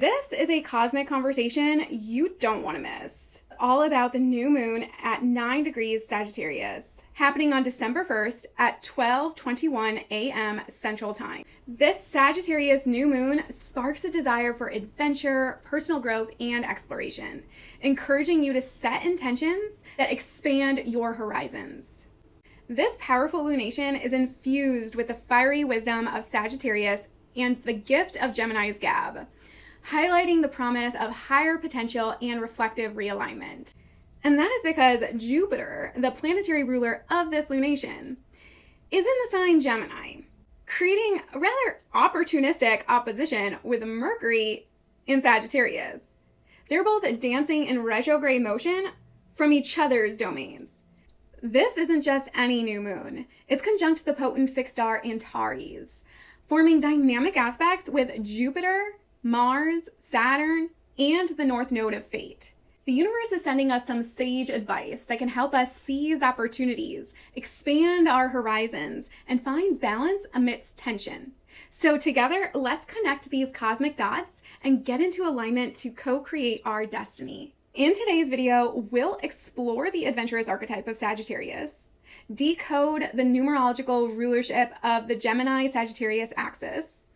This is a cosmic conversation you don't want to miss. All about the new moon at 9 degrees Sagittarius, happening on December 1st at 12:21 a.m. Central Time. This Sagittarius new moon sparks a desire for adventure, personal growth, and exploration, encouraging you to set intentions that expand your horizons. This powerful lunation is infused with the fiery wisdom of Sagittarius and the gift of Gemini's Gab, highlighting the promise of higher potential and reflective realignment. And that is because Jupiter, the planetary ruler of this lunation, is in the sign Gemini, creating a rather opportunistic opposition with Mercury in Sagittarius. They're both dancing in retrograde motion from each other's domains. This isn't just any new moon. It's conjunct the potent fixed star Antares, forming dynamic aspects with Jupiter, Mars, Saturn, and the North Node of Fate. The universe is sending us some sage advice that can help us seize opportunities, expand our horizons, and find balance amidst tension. So together, let's connect these cosmic dots and get into alignment to co-create our destiny. In today's video, we'll explore the adventurous archetype of Sagittarius, decode the numerological rulership of the Gemini-Sagittarius axis,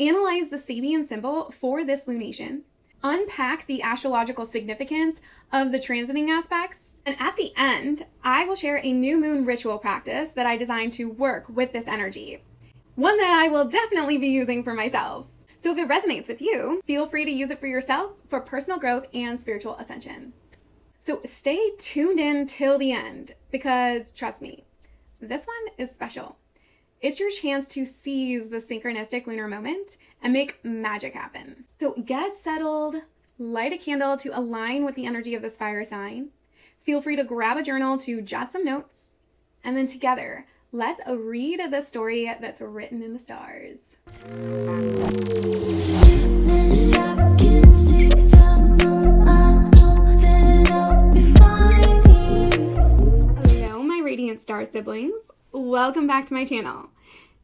analyze the Sabian symbol for this lunation, unpack the astrological significance of the transiting aspects, and at the end, I will share a new moon ritual practice that I designed to work with this energy, one that I will definitely be using for myself. So if it resonates with you, feel free to use it for yourself for personal growth and spiritual ascension. So stay tuned in till the end, because trust me, this one is special. It's your chance to seize the synchronistic lunar moment and make magic happen. So get settled, light a candle to align with the energy of this fire sign. Feel free to grab a journal to jot some notes. And then together, let's read the story that's written in the stars. Hello, my radiant star siblings. Welcome back to my channel.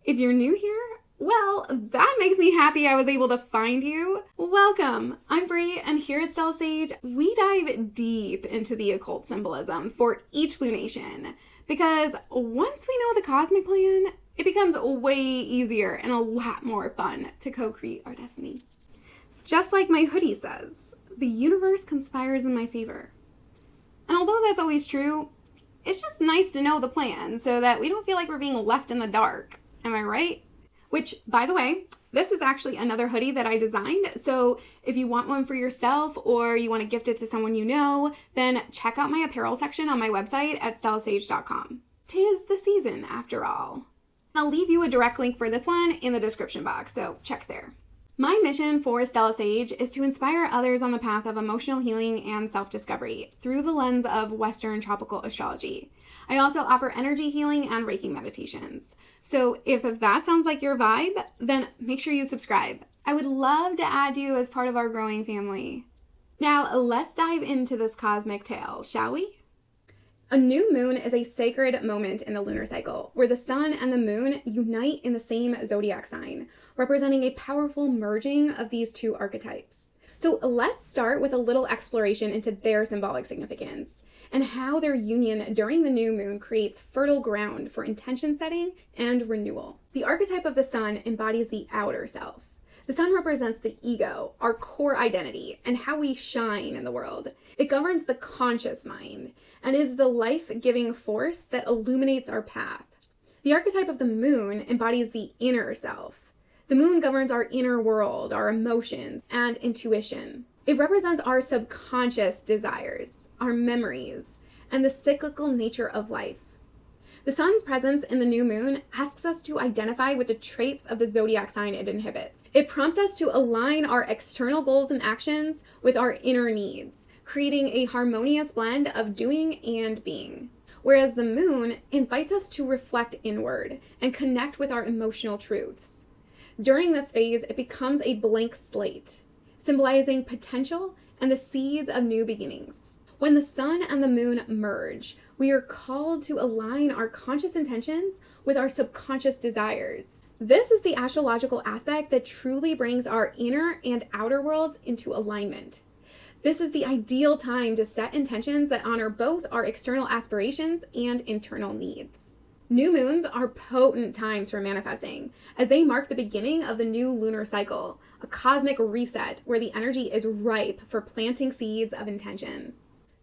If you're new here, well, that makes me happy I was able to find you. Welcome. I'm Bri, and here at Stella Sage, we dive deep into the occult symbolism for each lunation, because once we know the cosmic plan, it becomes way easier and a lot more fun to co-create our destiny. Just like my hoodie says, the universe conspires in my favor. And although that's always true, it's just nice to know the plan so that we don't feel like we're being left in the dark. Am I right? Which, by the way, this is actually another hoodie that I designed. So if you want one for yourself or you want to gift it to someone you know, then check out my apparel section on my website at stellasage.com. 'Tis the season, after all. I'll leave you a direct link for this one in the description box, so check there. My mission for Stella Sage is to inspire others on the path of emotional healing and self-discovery through the lens of Western tropical astrology. I also offer energy healing and Reiki meditations. So if that sounds like your vibe, then make sure you subscribe. I would love to add you as part of our growing family. Now let's dive into this cosmic tale, shall we? A new moon is a sacred moment in the lunar cycle where the sun and the moon unite in the same zodiac sign, representing a powerful merging of these two archetypes. So let's start with a little exploration into their symbolic significance and how their union during the new moon creates fertile ground for intention setting and renewal. The archetype of the sun embodies the outer self. The sun represents the ego, our core identity, and how we shine in the world. It governs the conscious mind and is the life-giving force that illuminates our path. The archetype of the moon embodies the inner self. The moon governs our inner world, our emotions, and intuition. It represents our subconscious desires, our memories, and the cyclical nature of life. The sun's presence in the new moon asks us to identify with the traits of the zodiac sign it inhibits. It prompts us to align our external goals and actions with our inner needs, creating a harmonious blend of doing and being. Whereas the moon invites us to reflect inward and connect with our emotional truths. During this phase, it becomes a blank slate, symbolizing potential and the seeds of new beginnings. When the sun and the moon merge, we are called to align our conscious intentions with our subconscious desires. This is the astrological aspect that truly brings our inner and outer worlds into alignment. This is the ideal time to set intentions that honor both our external aspirations and internal needs. New moons are potent times for manifesting, as they mark the beginning of the new lunar cycle, a cosmic reset where the energy is ripe for planting seeds of intention.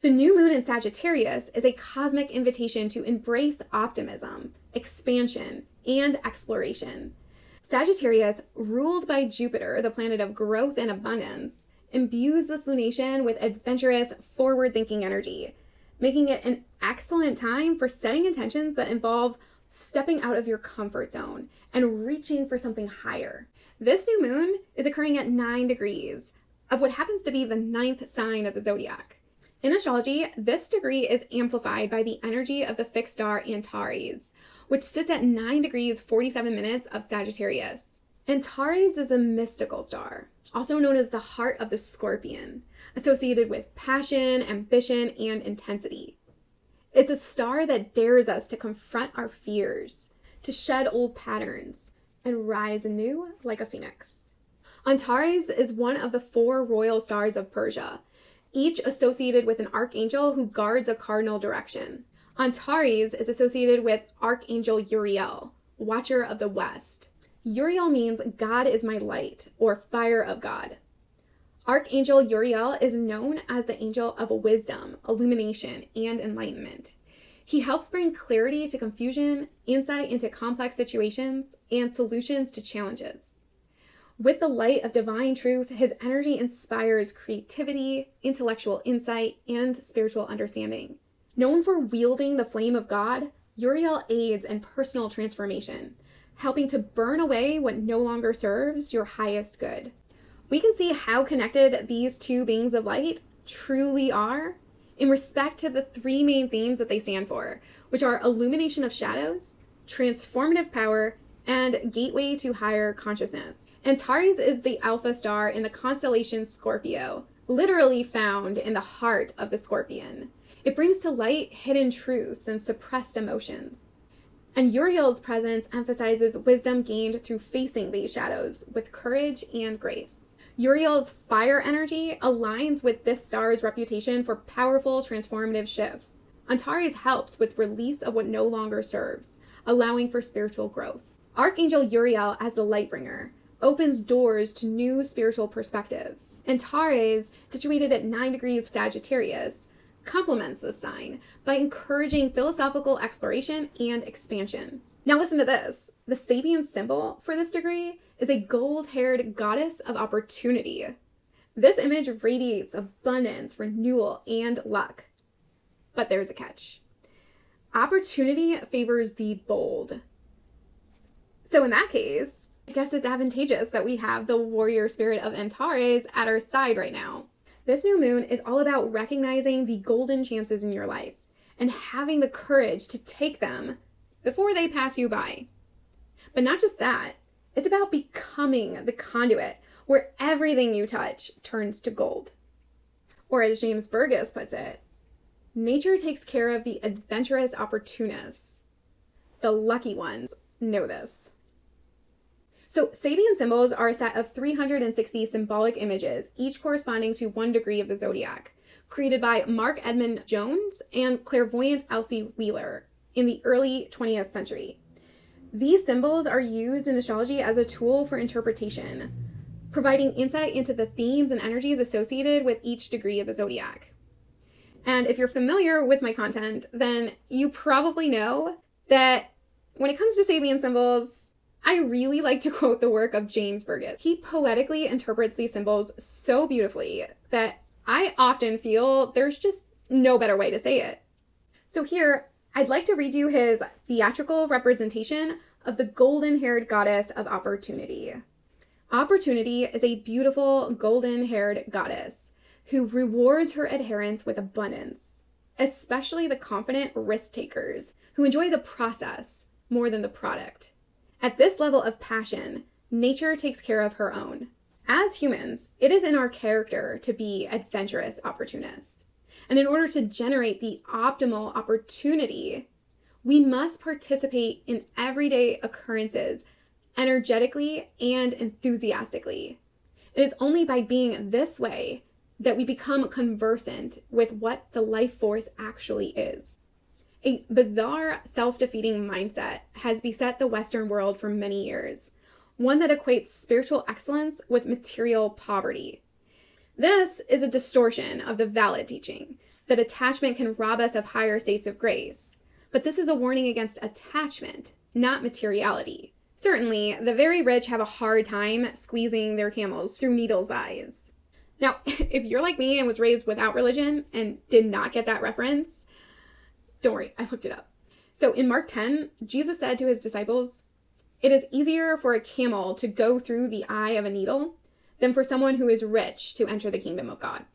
The new moon in Sagittarius is a cosmic invitation to embrace optimism, expansion, and exploration. Sagittarius, ruled by Jupiter, the planet of growth and abundance, imbues this lunation with adventurous, forward-thinking energy, making it an excellent time for setting intentions that involve stepping out of your comfort zone and reaching for something higher. This new moon is occurring at 9 degrees of what happens to be the 9th sign of the zodiac. In astrology, this degree is amplified by the energy of the fixed star Antares, which sits at 9 degrees 47 minutes of Sagittarius. Antares is a mystical star, also known as the heart of the Scorpion, associated with passion, ambition, and intensity. It's a star that dares us to confront our fears, to shed old patterns, and rise anew like a phoenix. Antares is one of the 4 royal stars of Persia, each associated with an archangel who guards a cardinal direction. Antares is associated with Archangel Uriel, watcher of the west. Uriel means God is my light, or fire of God. Archangel Uriel is known as the angel of wisdom, illumination, and enlightenment. He helps bring clarity to confusion, insight into complex situations, and solutions to challenges. With the light of divine truth, his energy inspires creativity, intellectual insight, and spiritual understanding. Known for wielding the flame of God, Uriel aids in personal transformation, helping to burn away what no longer serves your highest good. We can see how connected these 2 beings of light truly are in respect to the 3 main themes that they stand for, which are illumination of shadows, transformative power, and gateway to higher consciousness. Antares is the alpha star in the constellation Scorpio, literally found in the heart of the Scorpion. It brings to light hidden truths and suppressed emotions. And Uriel's presence emphasizes wisdom gained through facing these shadows with courage and grace. Uriel's fire energy aligns with this star's reputation for powerful transformative shifts. Antares helps with release of what no longer serves, allowing for spiritual growth. Archangel Uriel, as the light bringer, opens doors to new spiritual perspectives. Antares, situated at 9 degrees Sagittarius, complements this sign by encouraging philosophical exploration and expansion. Now listen to this. The Sabian symbol for this degree is a gold-haired goddess of opportunity. This image radiates abundance, renewal, and luck. But there's a catch. Opportunity favors the bold. So in that case, I guess it's advantageous that we have the warrior spirit of Antares at our side right now. This new moon is all about recognizing the golden chances in your life and having the courage to take them before they pass you by. But not just that, it's about becoming the conduit where everything you touch turns to gold. Or as James Burgess puts it, nature takes care of the adventurous opportunists. The lucky ones know this. So Sabian symbols are a set of 360 symbolic images, each corresponding to 1 degree of the zodiac, created by Mark Edmund Jones and clairvoyant Elsie Wheeler in the early 20th century. These symbols are used in astrology as a tool for interpretation, providing insight into the themes and energies associated with each degree of the zodiac. And if you're familiar with my content, then you probably know that when it comes to Sabian symbols, I really like to quote the work of James Burgess. He poetically interprets these symbols so beautifully that I often feel there's just no better way to say it. So here, I'd like to read you his theatrical representation of the golden-haired goddess of opportunity. Opportunity is a beautiful golden-haired goddess who rewards her adherents with abundance, especially the confident risk takers who enjoy the process more than the product. At this level of passion, nature takes care of her own. As humans, it is in our character to be adventurous opportunists. And in order to generate the optimal opportunity, we must participate in everyday occurrences energetically and enthusiastically. It is only by being this way that we become conversant with what the life force actually is. A bizarre, self-defeating mindset has beset the Western world for many years, one that equates spiritual excellence with material poverty. This is a distortion of the valid teaching that attachment can rob us of higher states of grace. But this is a warning against attachment, not materiality. Certainly, the very rich have a hard time squeezing their camels through needles' eyes. Now, if you're like me and was raised without religion and did not get that reference, don't worry, I looked it up. So in Mark 10, Jesus said to his disciples, "It is easier for a camel to go through the eye of a needle than for someone who is rich to enter the kingdom of God."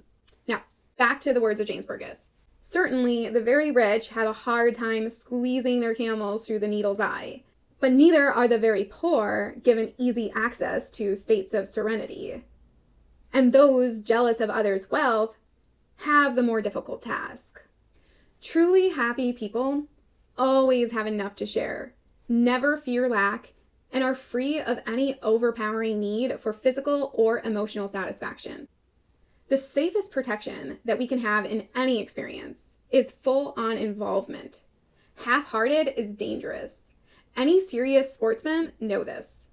Now, back to the words of James Burgess. Certainly, the very rich have a hard time squeezing their camels through the needle's eye, but neither are the very poor given easy access to states of serenity. And those jealous of others' wealth have the more difficult task. Truly happy people always have enough to share, never fear lack, and are free of any overpowering need for physical or emotional satisfaction. The safest protection that we can have in any experience is full-on involvement. Half-hearted is dangerous. Any serious sportsmen know this.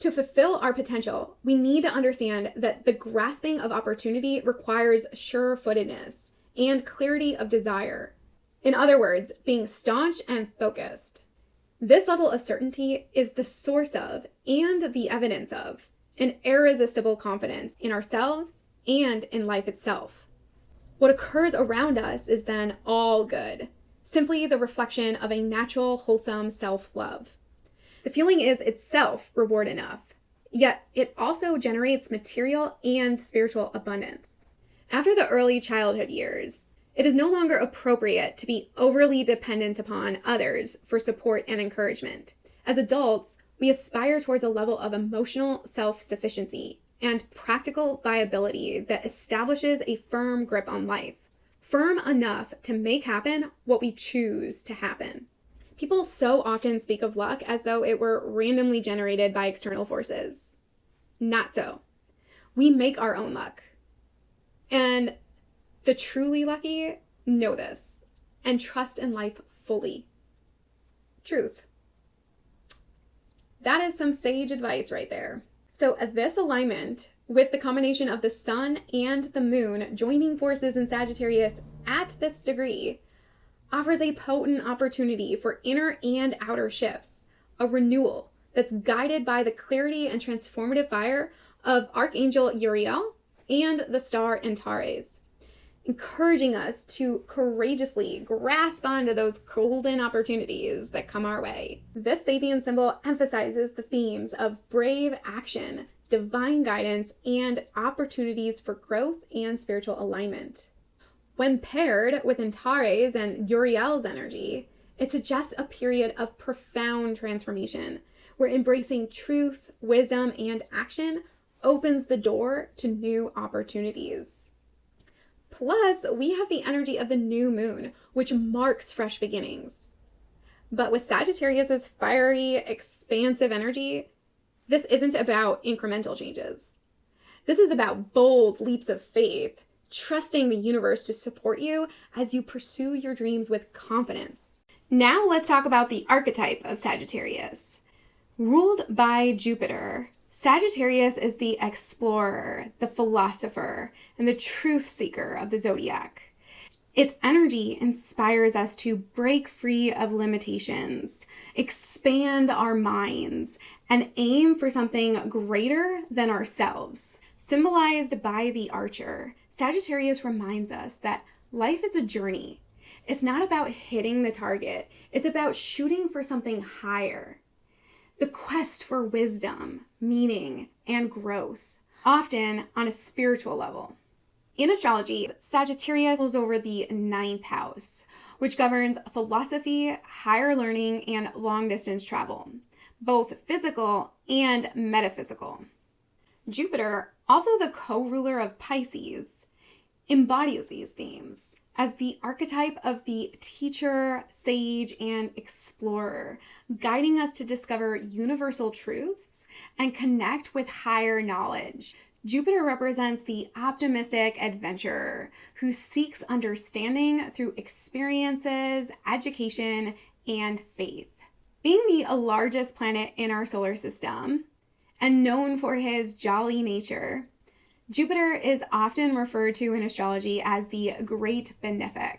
To fulfill our potential, we need to understand that the grasping of opportunity requires sure-footedness and clarity of desire. In other words, being staunch and focused. This level of certainty is the source of and the evidence of an irresistible confidence in ourselves and in life itself. What occurs around us is then all good, simply the reflection of a natural, wholesome self-love. The feeling is itself reward enough, yet it also generates material and spiritual abundance. After the early childhood years, it is no longer appropriate to be overly dependent upon others for support and encouragement. As adults, we aspire towards a level of emotional self-sufficiency and practical viability that establishes a firm grip on life, firm enough to make happen what we choose to happen. People so often speak of luck as though it were randomly generated by external forces. Not so. We make our own luck. And the truly lucky know this and trust in life fully. Truth. That is some sage advice right there. So this alignment with the combination of the sun and the moon joining forces in Sagittarius at this degree offers a potent opportunity for inner and outer shifts, a renewal that's guided by the clarity and transformative fire of Archangel Uriel and the star Antares, encouraging us to courageously grasp onto those golden opportunities that come our way. This Sabian symbol emphasizes the themes of brave action, divine guidance, and opportunities for growth and spiritual alignment. When paired with Antares and Uriel's energy, it suggests a period of profound transformation, where embracing truth, wisdom, and action opens the door to new opportunities. Plus, we have the energy of the new moon, which marks fresh beginnings. But with Sagittarius's fiery, expansive energy, this isn't about incremental changes. This is about bold leaps of faith, trusting the universe to support you as you pursue your dreams with confidence. Now let's talk about the archetype of Sagittarius. Ruled by Jupiter, Sagittarius is the explorer, the philosopher, and the truth seeker of the zodiac. Its energy inspires us to break free of limitations, expand our minds, and aim for something greater than ourselves. Symbolized by the archer, Sagittarius reminds us that life is a journey. It's not about hitting the target. It's about shooting for something higher. The quest for wisdom, meaning, and growth, often on a spiritual level. In astrology, Sagittarius rules over the 9th house, which governs philosophy, higher learning, and long-distance travel, both physical and metaphysical. Jupiter, also the co-ruler of Pisces, embodies these themes, as the archetype of the teacher, sage, and explorer, guiding us to discover universal truths and connect with higher knowledge. Jupiter represents the optimistic adventurer who seeks understanding through experiences, education, and faith. Being the largest planet in our solar system and known for his jolly nature, Jupiter is often referred to in astrology as the Great Benefic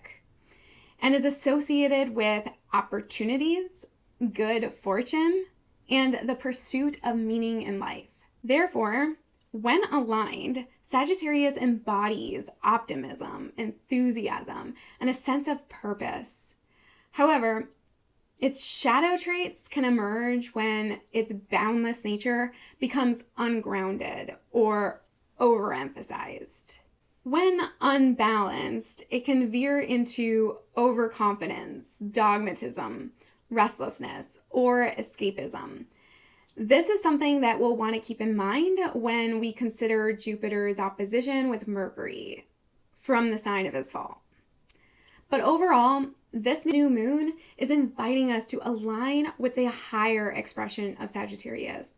and is associated with opportunities, good fortune, and the pursuit of meaning in life. Therefore, when aligned, Sagittarius embodies optimism, enthusiasm, and a sense of purpose. However, its shadow traits can emerge when its boundless nature becomes ungrounded or overemphasized. When unbalanced, it can veer into overconfidence, dogmatism, restlessness, or escapism. This is something that we'll want to keep in mind when we consider Jupiter's opposition with Mercury from the sign of his fall. But overall, this new moon is inviting us to align with the higher expression of Sagittarius,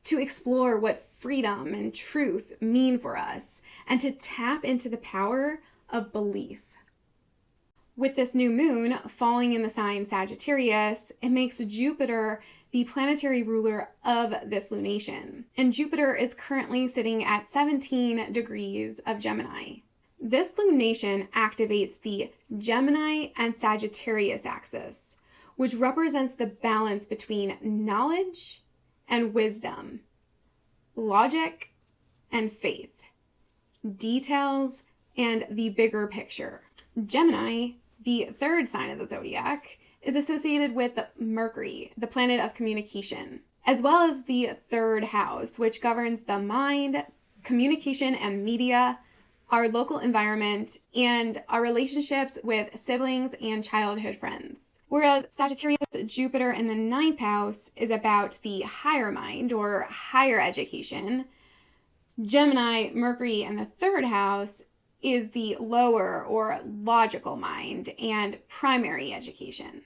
to explore what freedom and truth mean for us, and to tap into the power of belief. With this new moon falling in the sign Sagittarius, it makes Jupiter the planetary ruler of this lunation. And Jupiter is currently sitting at 17 degrees of Gemini. This lunation activates the Gemini and Sagittarius axis, which represents the balance between knowledge and wisdom, logic and faith, details and the bigger picture. Gemini, the third sign of the zodiac, is associated with Mercury, the planet of communication, as well as the third house, which governs the mind, communication and media, our local environment, and our relationships with siblings and childhood friends. Whereas Sagittarius Jupiter in the ninth house is about the higher mind or higher education, Gemini Mercury in the third house is the lower or logical mind and primary education.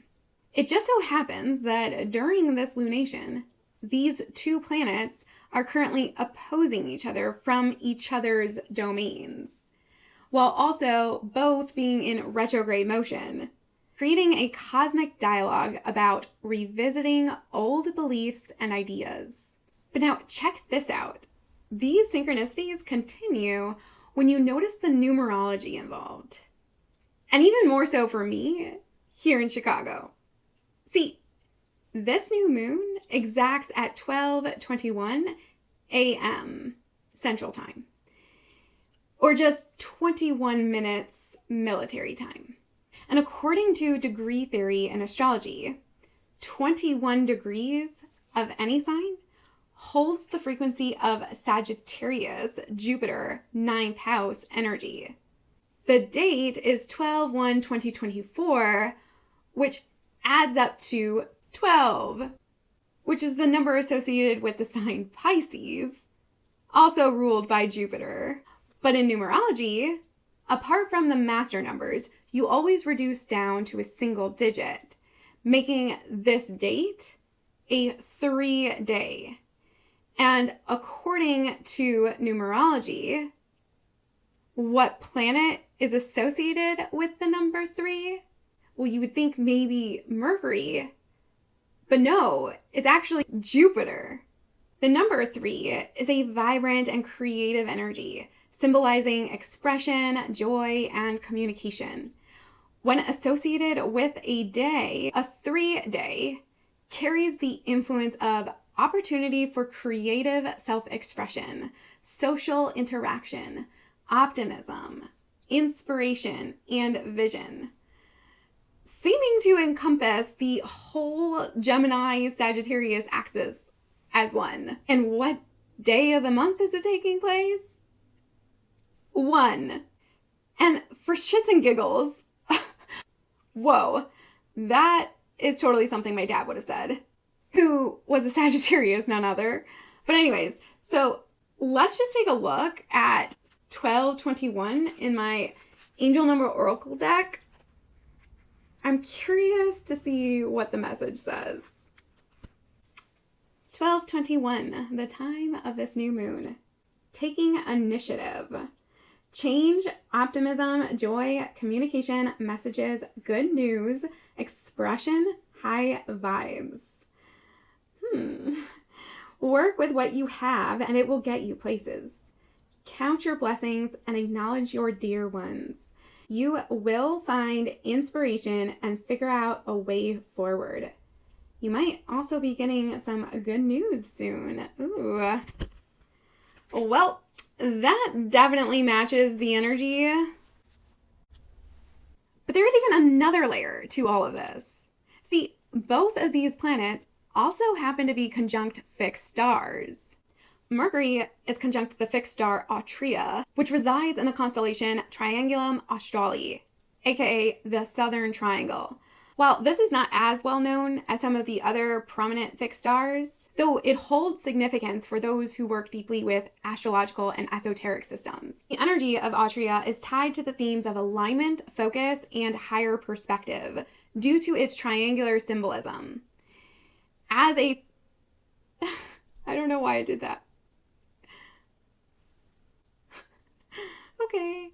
It just so happens that during this lunation, these two planets are currently opposing each other from each other's domains, while also both being in retrograde motion, creating a cosmic dialogue about revisiting old beliefs and ideas. But now check this out. These synchronicities continue when you notice the numerology involved. And even more so for me here in Chicago. See, this new moon exacts at 12:21 a.m. Central Time, or just 21 minutes military time. And according to degree theory and astrology, 21 degrees of any sign holds the frequency of Sagittarius Jupiter 9th house energy. The date is 12/1/2024, which adds up to 12, which is the number associated with the sign Pisces, also ruled by Jupiter. But in numerology, apart from the master numbers, you always reduce down to a single digit, making this date a 3-day. And according to numerology, what planet is associated with the number 3? Well, you would think maybe Mercury, but no, it's actually Jupiter. The number 3 is a vibrant and creative energy, symbolizing expression, joy, and communication. When associated with a day, a 3-day carries the influence of opportunity for creative self-expression, social interaction, optimism, inspiration, and vision, seeming to encompass the whole Gemini-Sagittarius axis as one. And what day of the month is it taking place? 1. And for shits and giggles, whoa, that is totally something my dad would have said, who was a Sagittarius, none other. But anyways, so let's just take a look at 12/21 in my angel number oracle deck. I'm curious to see what the message says. 12:21, the time of this new moon. Taking initiative. Change, optimism, joy, communication, messages, good news, expression, high vibes. Work with what you have and it will get you places. Count your blessings and acknowledge your dear ones. You will find inspiration and figure out a way forward. You might also be getting some good news soon. Ooh. Well, that definitely matches the energy. But there's even another layer to all of this. See, both of these planets also happen to be conjunct fixed stars. Mercury is conjunct the fixed star Atria, which resides in the constellation Triangulum Australe, aka the Southern Triangle. While this is not as well known as some of the other prominent fixed stars, though it holds significance for those who work deeply with astrological and esoteric systems. The energy of Atria is tied to the themes of alignment, focus, and higher perspective due to its triangular symbolism. As a... I don't know why I did that. Okay.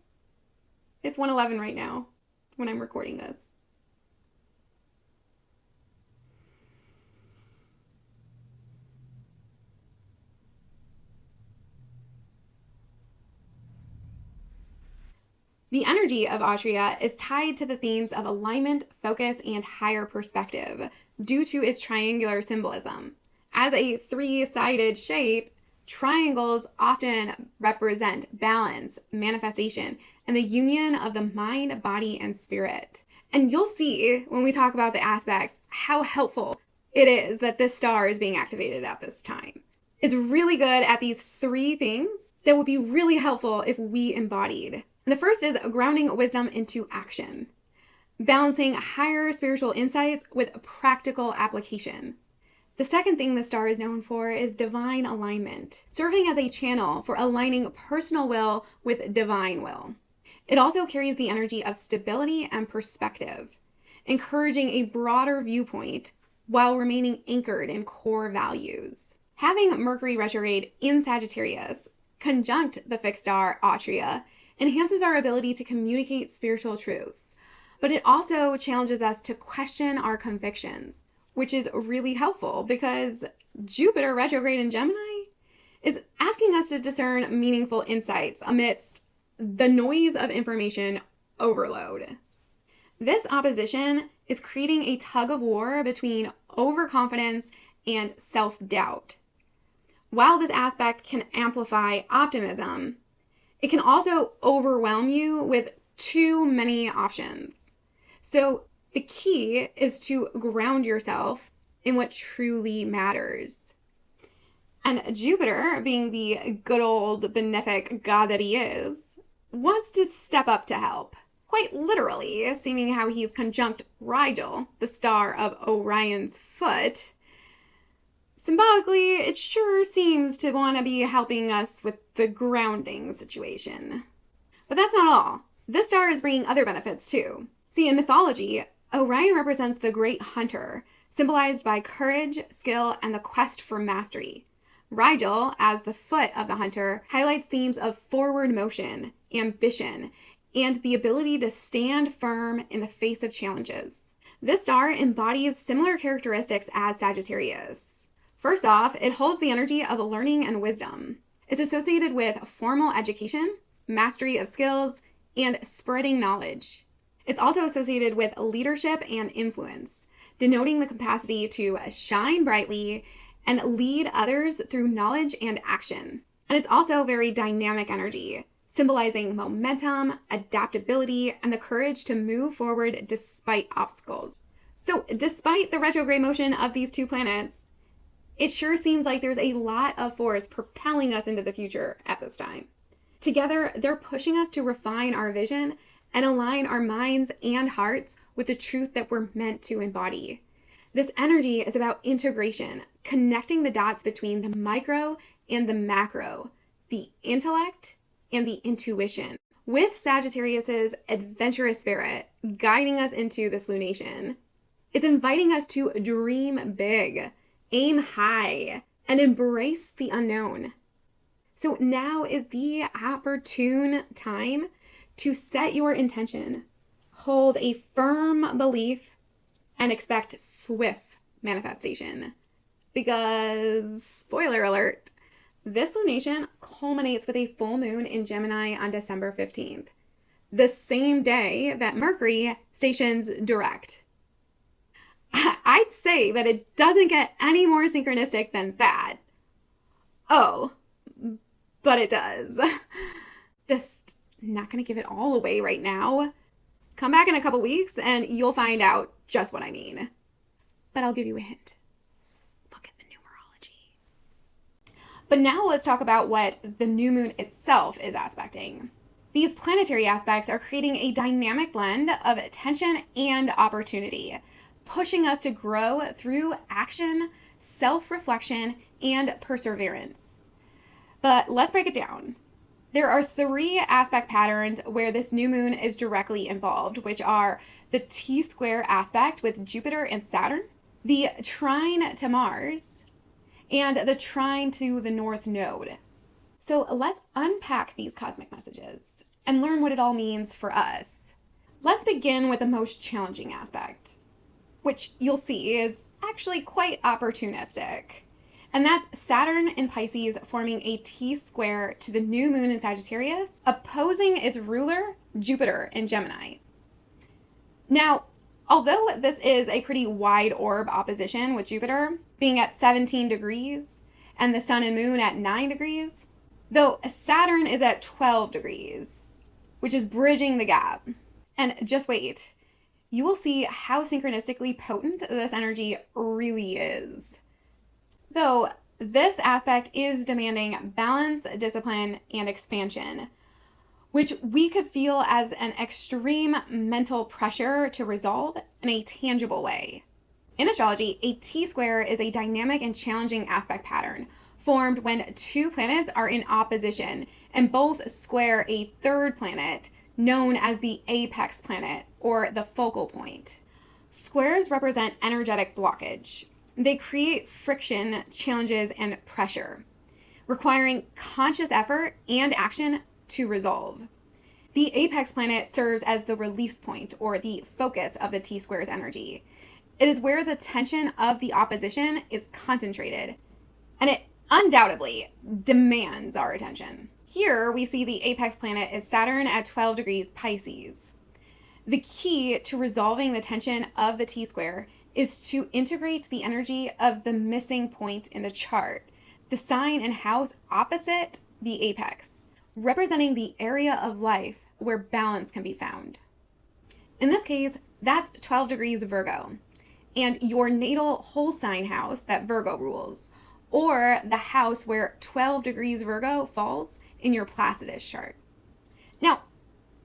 It's 1:11 right now when I'm recording this. The energy of Atria is tied to the themes of alignment, focus, and higher perspective due to its triangular symbolism. As a three-sided shape, triangles often represent balance, manifestation, and the union of the mind, body, and spirit. And you'll see when we talk about the aspects how helpful it is that this star is being activated at this time. It's really good at these three things that would be really helpful if we embodied. And the first is grounding wisdom into action, balancing higher spiritual insights with practical application. The second thing the star is known for is divine alignment, serving as a channel for aligning personal will with divine will. It also carries the energy of stability and perspective, encouraging a broader viewpoint while remaining anchored in core values. Having Mercury retrograde in Sagittarius, conjunct the fixed star Atria, enhances our ability to communicate spiritual truths, but it also challenges us to question our convictions, which is really helpful because Jupiter retrograde in Gemini is asking us to discern meaningful insights amidst the noise of information overload. This opposition is creating a tug of war between overconfidence and self-doubt. While this aspect can amplify optimism, it can also overwhelm you with too many options. So the key is to ground yourself in what truly matters. And Jupiter, being the good old benefic god that he is, wants to step up to help. Quite literally, seeming how he's conjunct Rigel, the star of Orion's foot. Symbolically, it sure seems to want to be helping us with the grounding situation. But that's not all. This star is bringing other benefits too. See, in mythology, Orion represents the great hunter, symbolized by courage, skill, and the quest for mastery. Rigel, as the foot of the hunter, highlights themes of forward motion, ambition, and the ability to stand firm in the face of challenges. This star embodies similar characteristics as Sagittarius. First off, it holds the energy of learning and wisdom. It's associated with formal education, mastery of skills, and spreading knowledge. It's also associated with leadership and influence, denoting the capacity to shine brightly and lead others through knowledge and action. And it's also very dynamic energy, symbolizing momentum, adaptability, and the courage to move forward despite obstacles. So despite the retrograde motion of these two planets, it sure seems like there's a lot of force propelling us into the future at this time. Together, they're pushing us to refine our vision and align our minds and hearts with the truth that we're meant to embody. This energy is about integration, connecting the dots between the micro and the macro, the intellect and the intuition, with Sagittarius's adventurous spirit guiding us into this lunation. It's inviting us to dream big, aim high, and embrace the unknown. So now is the opportune time to set your intention, hold a firm belief, and expect swift manifestation. Because, spoiler alert, this lunation culminates with a full moon in Gemini on December 15th, the same day that Mercury stations direct. I'd say that it doesn't get any more synchronistic than that. Oh, but it does. Just not going to give it all away right now. Come back in a couple weeks and you'll find out just what I mean. But I'll give you a hint. Look at the numerology. But now let's talk about what the new moon itself is aspecting. These planetary aspects are creating a dynamic blend of tension and opportunity, pushing us to grow through action, self-reflection, and perseverance. But let's break it down. There are 3 aspect patterns where this new moon is directly involved, which are the T-square aspect with Jupiter and Saturn, the trine to Mars, and the trine to the North Node. So let's unpack these cosmic messages and learn what it all means for us. Let's begin with the most challenging aspect, which you'll see is actually quite opportunistic. And that's Saturn in Pisces forming a T-square to the new moon in Sagittarius, opposing its ruler, Jupiter in Gemini. Now, although this is a pretty wide orb opposition with Jupiter being at 17 degrees and the sun and moon at 9 degrees, though Saturn is at 12 degrees, which is bridging the gap. And just wait. You will see how synchronistically potent this energy really is. Though this aspect is demanding balance, discipline, and expansion, which we could feel as an extreme mental pressure to resolve in a tangible way. In astrology, a T-square is a dynamic and challenging aspect pattern formed when 2 planets are in opposition and both square a third planet known as the apex planet, or the focal point. Squares represent energetic blockage. They create friction, challenges, and pressure, requiring conscious effort and action to resolve. The apex planet serves as the release point, or the focus of the T-square's energy. It is where the tension of the opposition is concentrated, and it undoubtedly demands our attention. Here, we see the apex planet is Saturn at 12 degrees Pisces. The key to resolving the tension of the T-square is to integrate the energy of the missing point in the chart, the sign and house opposite the apex, representing the area of life where balance can be found. In this case, that's 12 degrees Virgo, and your natal whole sign house that Virgo rules, or the house where 12 degrees Virgo falls in your Placidus chart. Now,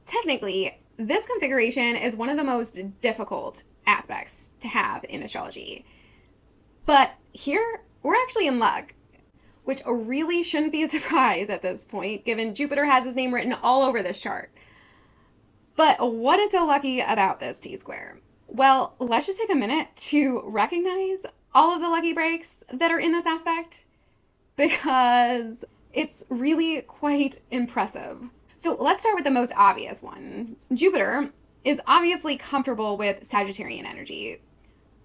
technically, this configuration is one of the most difficult aspects to have in astrology. But here, we're actually in luck, which really shouldn't be a surprise at this point, given Jupiter has his name written all over this chart. But what is so lucky about this T-square? Well, let's just take a minute to recognize all of the lucky breaks that are in this aspect, because it's really quite impressive. So let's start with the most obvious one. Jupiter is obviously comfortable with Sagittarian energy,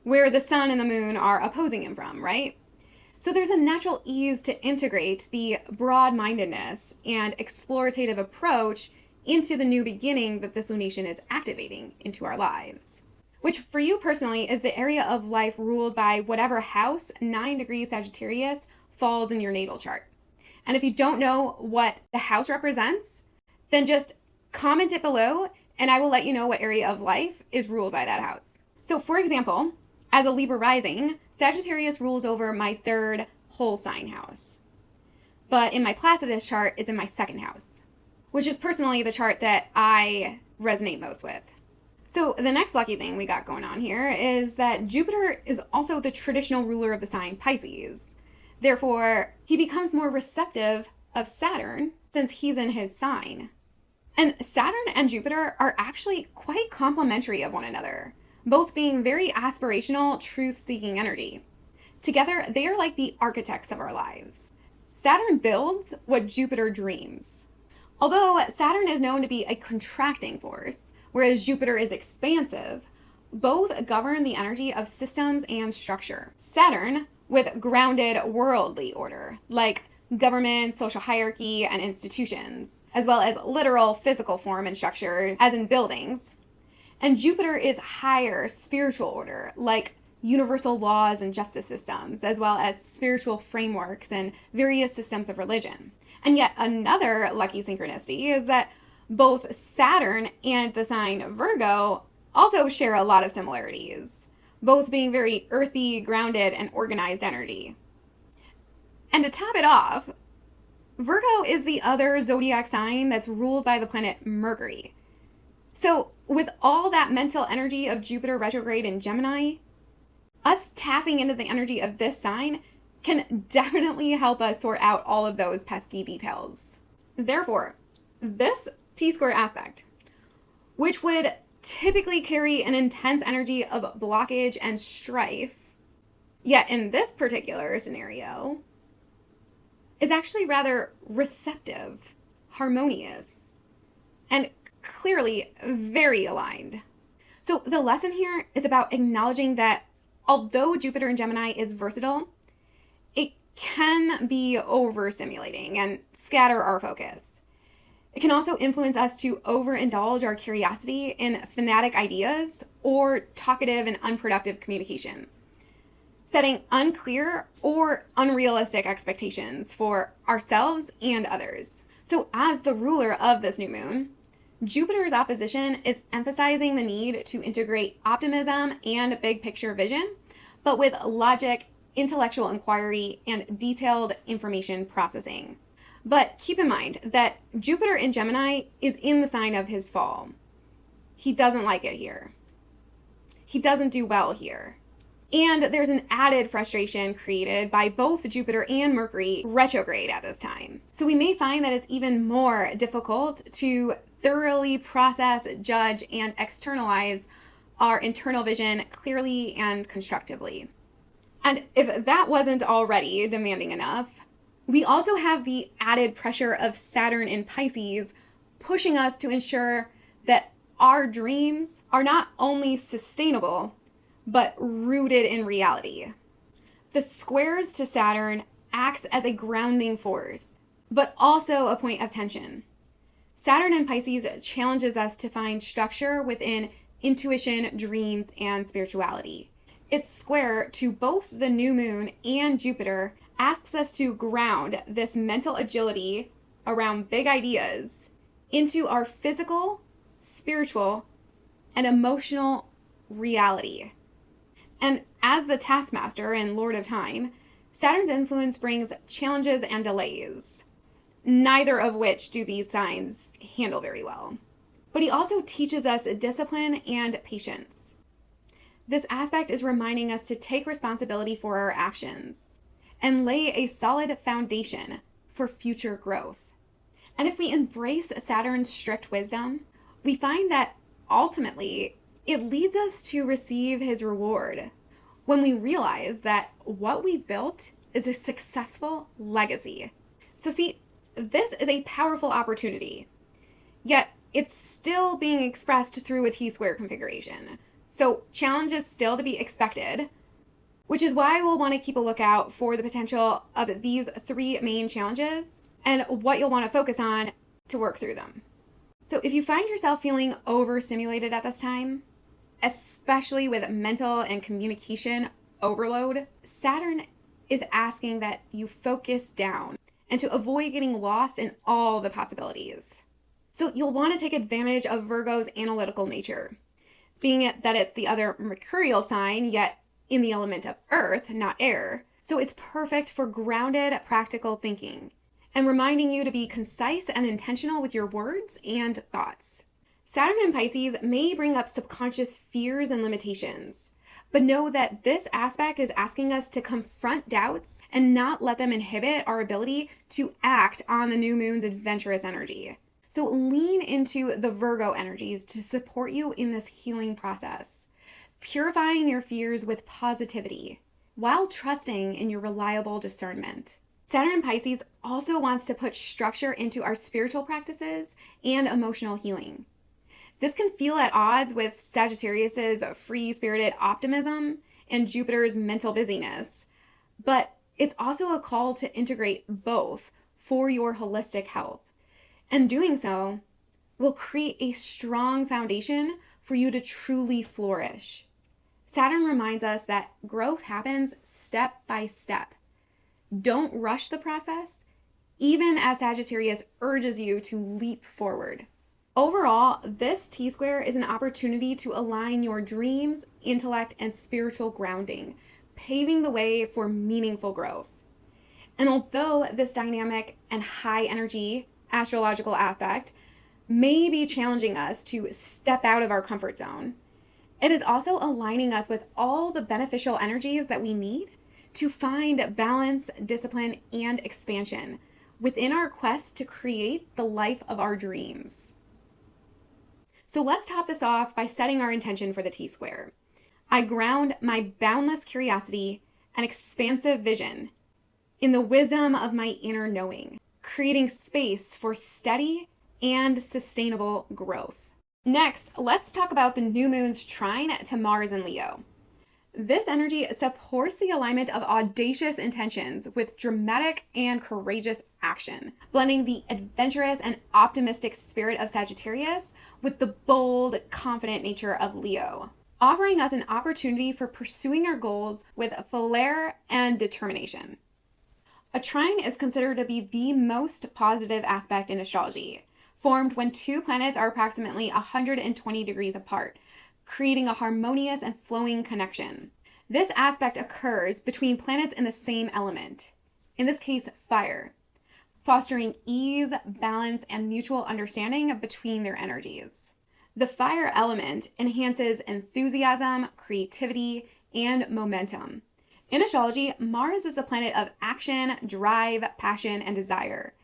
where the sun and the moon are opposing him from, right? So there's a natural ease to integrate the broad-mindedness and explorative approach into the new beginning that this lunation is activating into our lives, which for you personally is the area of life ruled by whatever house 9 degrees Sagittarius falls in your natal chart. And if you don't know what the house represents, then just comment it below and I will let you know what area of life is ruled by that house. So for example, as a Libra rising, Sagittarius rules over my 3rd whole sign house. But in my Placidus chart, it's in my 2nd house, which is personally the chart that I resonate most with. So the next lucky thing we got going on here is that Jupiter is also the traditional ruler of the sign Pisces. Therefore, he becomes more receptive of Saturn since he's in his sign. And Saturn and Jupiter are actually quite complementary of one another, both being very aspirational, truth-seeking energy. Together, they are like the architects of our lives. Saturn builds what Jupiter dreams. Although Saturn is known to be a contracting force, whereas Jupiter is expansive, both govern the energy of systems and structure. Saturn, with grounded worldly order, like government, social hierarchy, and institutions, as well as literal physical form and structure, as in buildings. And Jupiter is higher spiritual order, like universal laws and justice systems, as well as spiritual frameworks and various systems of religion. And yet another lucky synchronicity is that both Saturn and the sign Virgo also share a lot of similarities, both being very earthy, grounded, and organized energy. And to top it off, Virgo is the other zodiac sign that's ruled by the planet Mercury. So with all that mental energy of Jupiter retrograde in Gemini, us tapping into the energy of this sign can definitely help us sort out all of those pesky details. Therefore, this T-square aspect, which would typically carry an intense energy of blockage and strife, yet in this particular scenario, is actually rather receptive, harmonious, and clearly very aligned. So the lesson here is about acknowledging that although Jupiter in Gemini is versatile, it can be overstimulating and scatter our focus. It can also influence us to overindulge our curiosity in fanatic ideas or talkative and unproductive communication, setting unclear or unrealistic expectations for ourselves and others. So as the ruler of this new moon, Jupiter's opposition is emphasizing the need to integrate optimism and big picture vision, but with logic, intellectual inquiry, and detailed information processing. But keep in mind that Jupiter in Gemini is in the sign of his fall. He doesn't like it here. He doesn't do well here. And there's an added frustration created by both Jupiter and Mercury retrograde at this time. So we may find that it's even more difficult to thoroughly process, judge, and externalize our internal vision clearly and constructively. And if that wasn't already demanding enough, we also have the added pressure of Saturn in Pisces pushing us to ensure that our dreams are not only sustainable, but rooted in reality. The squares to Saturn acts as a grounding force, but also a point of tension. Saturn in Pisces challenges us to find structure within intuition, dreams, and spirituality. Its square to both the new moon and Jupiter asks us to ground this mental agility around big ideas into our physical, spiritual, and emotional reality. And as the taskmaster and lord of time, Saturn's influence brings challenges and delays, neither of which do these signs handle very well. But he also teaches us discipline and patience. This aspect is reminding us to take responsibility for our actions and lay a solid foundation for future growth. And if we embrace Saturn's strict wisdom, we find that ultimately it leads us to receive his reward when we realize that what we've built is a successful legacy. So see, this is a powerful opportunity, yet it's still being expressed through a T-square configuration. So challenges still to be expected, which is why we'll want to keep a lookout for the potential of these three main challenges and what you'll want to focus on to work through them. So if you find yourself feeling overstimulated at this time, especially with mental and communication overload, Saturn is asking that you focus down and to avoid getting lost in all the possibilities. So you'll want to take advantage of Virgo's analytical nature, being that it's the other mercurial sign, yet in the element of earth, not air. So it's perfect for grounded, practical thinking and reminding you to be concise and intentional with your words and thoughts. Saturn in Pisces may bring up subconscious fears and limitations, but know that this aspect is asking us to confront doubts and not let them inhibit our ability to act on the new moon's adventurous energy. So lean into the Virgo energies to support you in this healing process, purifying your fears with positivity while trusting in your reliable discernment. Saturn in Pisces also wants to put structure into our spiritual practices and emotional healing. This can feel at odds with Sagittarius's free-spirited optimism and Jupiter's mental busyness, but it's also a call to integrate both for your holistic health. And doing so will create a strong foundation for you to truly flourish. Saturn reminds us that growth happens step by step. Don't rush the process, even as Sagittarius urges you to leap forward. Overall, this T-square is an opportunity to align your dreams, intellect, and spiritual grounding, paving the way for meaningful growth. And although this dynamic and high energy astrological aspect may be challenging us to step out of our comfort zone, it is also aligning us with all the beneficial energies that we need to find balance, discipline, and expansion within our quest to create the life of our dreams. So let's top this off by setting our intention for the T-square. I ground my boundless curiosity and expansive vision in the wisdom of my inner knowing, creating space for steady and sustainable growth. Next, let's talk about the new moon's trine to Mars in Leo. This energy supports the alignment of audacious intentions with dramatic and courageous action, blending the adventurous and optimistic spirit of Sagittarius with the bold, confident nature of Leo, offering us an opportunity for pursuing our goals with flair and determination. A trine is considered to be the most positive aspect in astrology, formed when two planets are approximately 120 degrees apart, creating a harmonious and flowing connection. This aspect occurs between planets in the same element, in this case, fire, fostering ease, balance, and mutual understanding between their energies. The fire element enhances enthusiasm, creativity, and momentum. In astrology, Mars is the planet of action, drive, passion, and desire.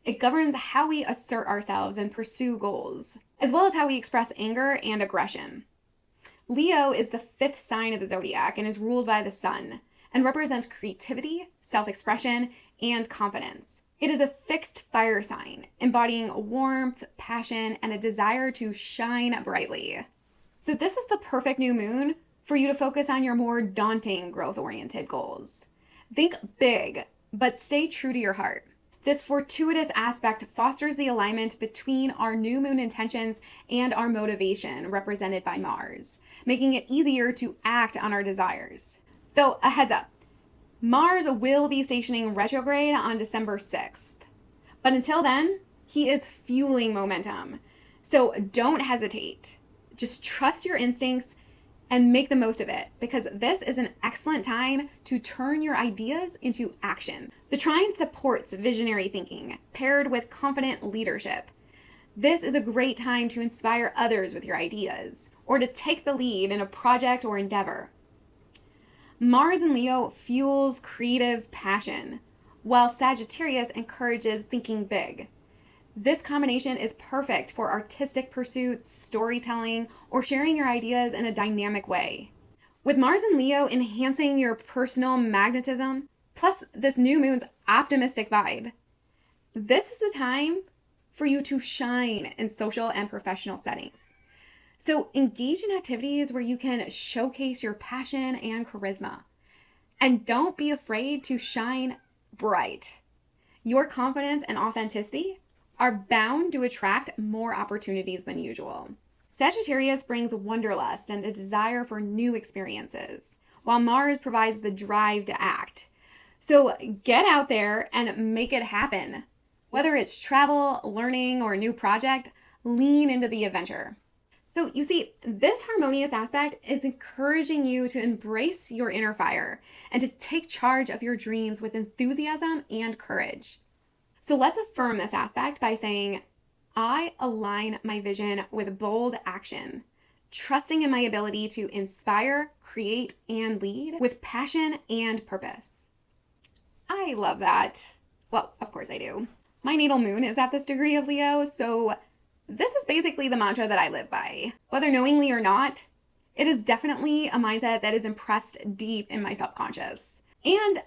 It governs how we assert ourselves and pursue goals, as well as how we express anger and aggression. Leo is the fifth sign of the zodiac and is ruled by the sun and represents creativity, self-expression, and confidence. It is a fixed fire sign, embodying warmth, passion, and a desire to shine brightly. So this is the perfect new moon for you to focus on your more daunting growth-oriented goals. Think big, but stay true to your heart. This fortuitous aspect fosters the alignment between our new moon intentions and our motivation, represented by Mars, making it easier to act on our desires. Though, a heads up, Mars will be stationing retrograde on December 6th. But until then, he is fueling momentum. So don't hesitate. Just trust your instincts and make the most of it, because this is an excellent time to turn your ideas into action. The trine supports visionary thinking, paired with confident leadership. This is a great time to inspire others with your ideas, or to take the lead in a project or endeavor. Mars in Leo fuels creative passion, while Sagittarius encourages thinking big. This combination is perfect for artistic pursuits, storytelling, or sharing your ideas in a dynamic way. With Mars and Leo enhancing your personal magnetism, plus this new moon's optimistic vibe, this is the time for you to shine in social and professional settings. So engage in activities where you can showcase your passion and charisma. And don't be afraid to shine bright. Your confidence and authenticity are bound to attract more opportunities than usual. Sagittarius brings wanderlust and a desire for new experiences, while Mars provides the drive to act. So get out there and make it happen. Whether it's travel, learning, or a new project, lean into the adventure. So you see, this harmonious aspect is encouraging you to embrace your inner fire and to take charge of your dreams with enthusiasm and courage. So let's affirm this aspect by saying, I align my vision with bold action, trusting in my ability to inspire, create, and lead with passion and purpose. I love that. Well, of course I do. My natal moon is at this degree of Leo, so this is basically the mantra that I live by. Whether knowingly or not, it is definitely a mindset that is impressed deep in my subconscious. And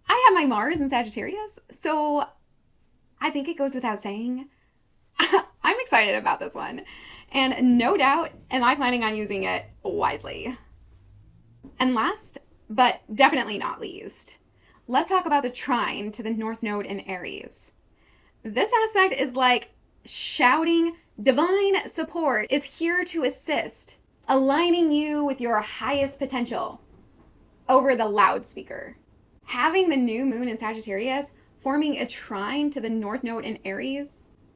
I have my Mars in Sagittarius, so I think it goes without saying. I'm excited about this one. And no doubt, am I planning on using it wisely. And last, but definitely not least, let's talk about the trine to the North Node in Aries. This aspect is like shouting, divine support is here to assist, aligning you with your highest potential over the loudspeaker. Having the new moon in Sagittarius forming a trine to the North Node in Aries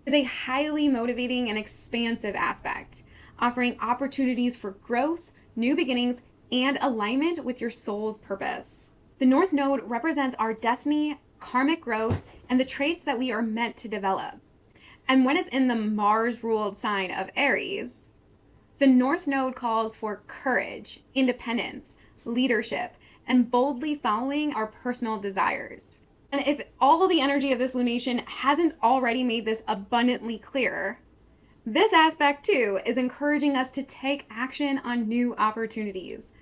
is a highly motivating and expansive aspect, offering opportunities for growth, new beginnings, and alignment with your soul's purpose. The North Node represents our destiny, karmic growth, and the traits that we are meant to develop. And when it's in the Mars-ruled sign of Aries, the North Node calls for courage, independence, leadership, and boldly following our personal desires. And if all of the energy of this lunation hasn't already made this abundantly clear, this aspect too is encouraging us to take action on new opportunities.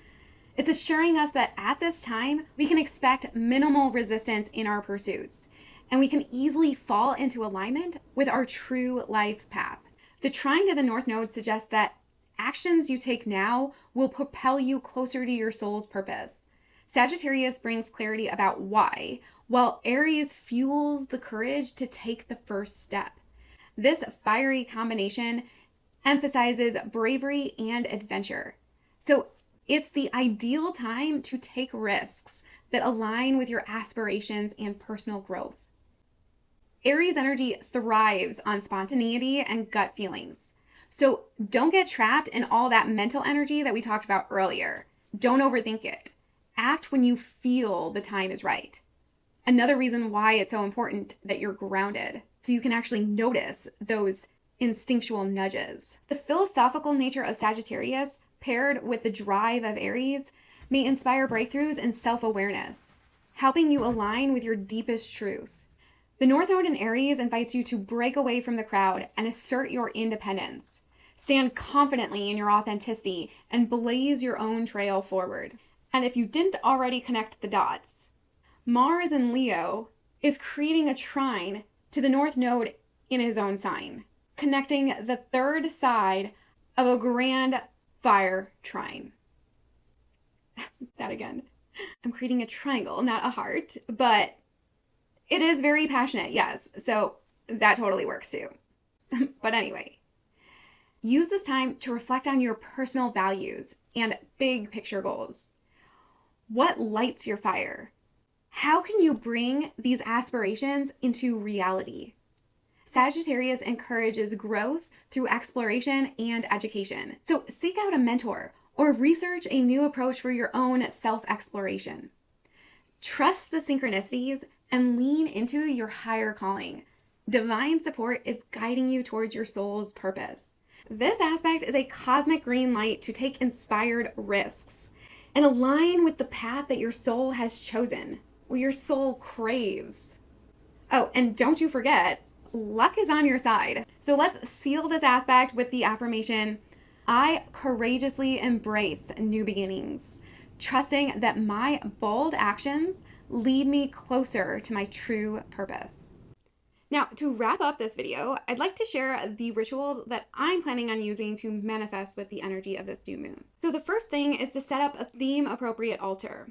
It's assuring us that at this time, we can expect minimal resistance in our pursuits, and we can easily fall into alignment with our true life path. The trine to the North Node suggests that actions you take now will propel you closer to your soul's purpose. Sagittarius brings clarity about why, while Aries fuels the courage to take the first step. This fiery combination emphasizes bravery and adventure. So it's the ideal time to take risks that align with your aspirations and personal growth. Aries energy thrives on spontaneity and gut feelings. So don't get trapped in all that mental energy that we talked about earlier. Don't overthink it. Act when you feel the time is right. Another reason why it's so important that you're grounded, so you can actually notice those instinctual nudges. The philosophical nature of Sagittarius, paired with the drive of Aries, may inspire breakthroughs and self-awareness, helping you align with your deepest truth. The North Node in Aries invites you to break away from the crowd and assert your independence. Stand confidently in your authenticity and blaze your own trail forward. And if you didn't already connect the dots, Mars in Leo is creating a trine to the North Node in his own sign, connecting the third side of a grand fire trine. That again. I'm creating a triangle, not a heart, but it is very passionate, yes. So that totally works too. But anyway, use this time to reflect on your personal values and big picture goals. What lights your fire? How can you bring these aspirations into reality? Sagittarius encourages growth through exploration and education. So seek out a mentor or research a new approach for your own self-exploration. Trust the synchronicities and lean into your higher calling. Divine support is guiding you towards your soul's purpose. This aspect is a cosmic green light to take inspired risks and align with the path that your soul has chosen, what your soul craves. Oh, and don't you forget, luck is on your side. So let's seal this aspect with the affirmation, I courageously embrace new beginnings, trusting that my bold actions lead me closer to my true purpose. Now, to wrap up this video, I'd like to share the ritual that I'm planning on using to manifest with the energy of this new moon. So the first thing is to set up a theme-appropriate altar.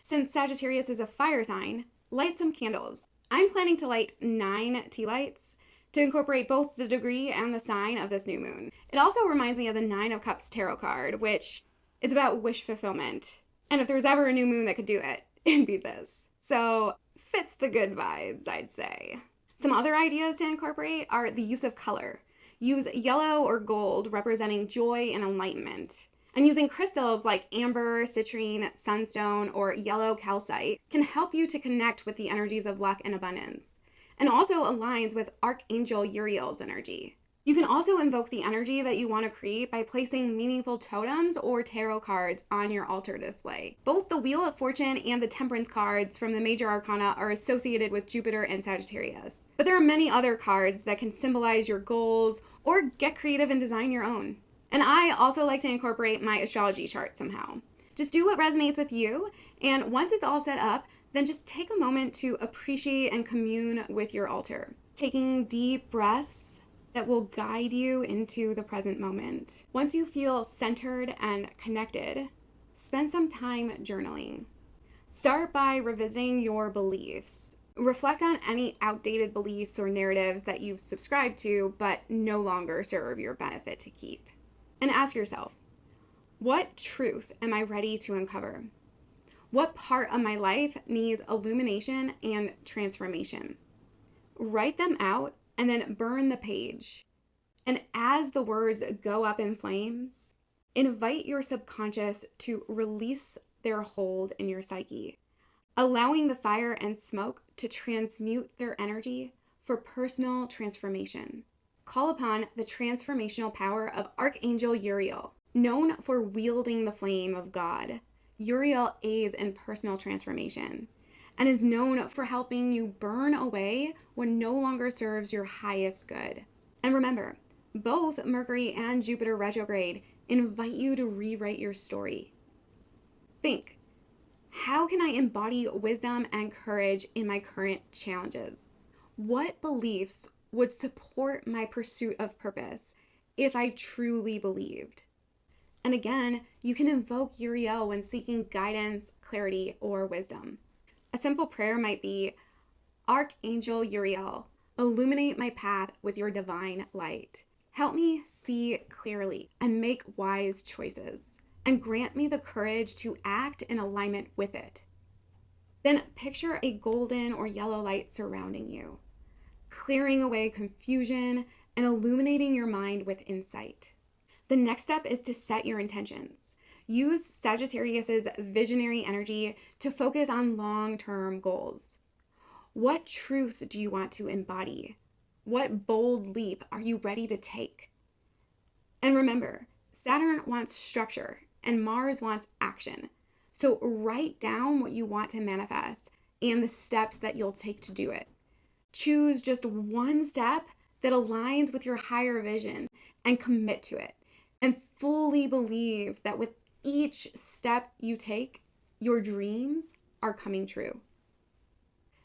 Since Sagittarius is a fire sign, light some candles. I'm planning to light 9 tea lights to incorporate both the degree and the sign of this new moon. It also reminds me of the 9 of Cups tarot card, which is about wish fulfillment. And if there was ever a new moon that could do it, it'd be this. So fits the good vibes, I'd say. Some other ideas to incorporate are the use of color. Use yellow or gold representing joy and enlightenment. And using crystals like amber, citrine, sunstone, or yellow calcite can help you to connect with the energies of luck and abundance, and also aligns with Archangel Uriel's energy. You can also invoke the energy that you want to create by placing meaningful totems or tarot cards on your altar display. Both the Wheel of Fortune and the Temperance cards from the major arcana are associated with Jupiter and Sagittarius. But there are many other cards that can symbolize your goals or get creative and design your own. And I also like to incorporate my astrology chart somehow. Just do what resonates with you, and once it's all set up, then just take a moment to appreciate and commune with your altar. Taking deep breaths that will guide you into the present moment. Once you feel centered and connected, spend some time journaling. Start by revisiting your beliefs. Reflect on any outdated beliefs or narratives that you've subscribed to but no longer serve your benefit to keep. And ask yourself, what truth am I ready to uncover? What part of my life needs illumination and transformation? Write them out and then burn the page. And as the words go up in flames, invite your subconscious to release their hold in your psyche, allowing the fire and smoke to transmute their energy for personal transformation. Call upon the transformational power of Archangel Uriel. Known for wielding the flame of God, Uriel aids in personal transformation and is known for helping you burn away what no longer serves your highest good. And remember, both Mercury and Jupiter retrograde invite you to rewrite your story. Think, how can I embody wisdom and courage in my current challenges? What beliefs would support my pursuit of purpose if I truly believed? And again, you can invoke Uriel when seeking guidance, clarity, or wisdom. A simple prayer might be, Archangel Uriel, illuminate my path with your divine light. Help me see clearly and make wise choices, and grant me the courage to act in alignment with it. Then picture a golden or yellow light surrounding you, clearing away confusion and illuminating your mind with insight. The next step is to set your intentions. Use Sagittarius's visionary energy to focus on long-term goals. What truth do you want to embody? What bold leap are you ready to take? And remember, Saturn wants structure and Mars wants action. So write down what you want to manifest and the steps that you'll take to do it. Choose just one step that aligns with your higher vision and commit to it. And fully believe that with each step you take, your dreams are coming true.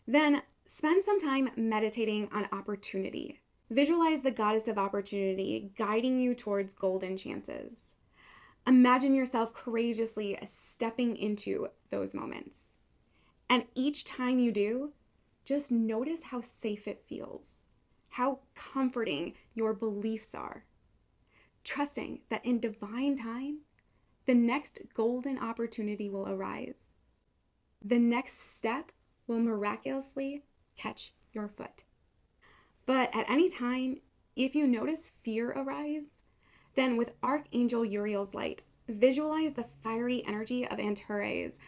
Then spend some time meditating on opportunity. Visualize the goddess of opportunity guiding you towards golden chances. Imagine yourself courageously stepping into those moments. And each time you do, just notice how safe it feels, how comforting your beliefs are. Trusting that in divine time, the next golden opportunity will arise. The next step will miraculously catch your foot. But at any time, if you notice fear arise, then with Archangel Uriel's light, visualize the fiery energy of Antares,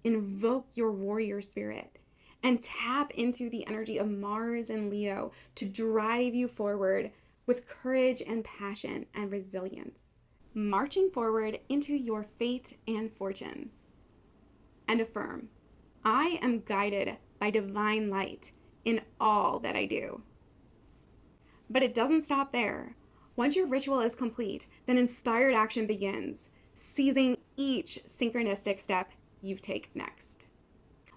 invoke your warrior spirit, and tap into the energy of Mars and Leo to drive you forward with courage and passion and resilience, marching forward into your fate and fortune. And affirm, I am guided by divine light in all that I do. But it doesn't stop there. Once your ritual is complete, then inspired action begins, seizing each synchronistic step you take next.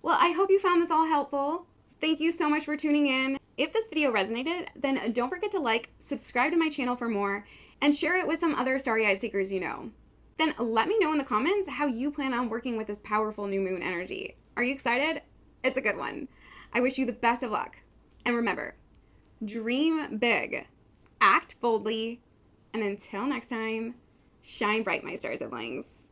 Well, I hope you found this all helpful. Thank you so much for tuning in. If this video resonated, then don't forget to like, subscribe to my channel for more, and share it with some other starry-eyed seekers you know. Then let me know in the comments how you plan on working with this powerful new moon energy. Are you excited? It's a good one. I wish you the best of luck. And remember, dream big, act boldly, and until next time, shine bright, my star siblings.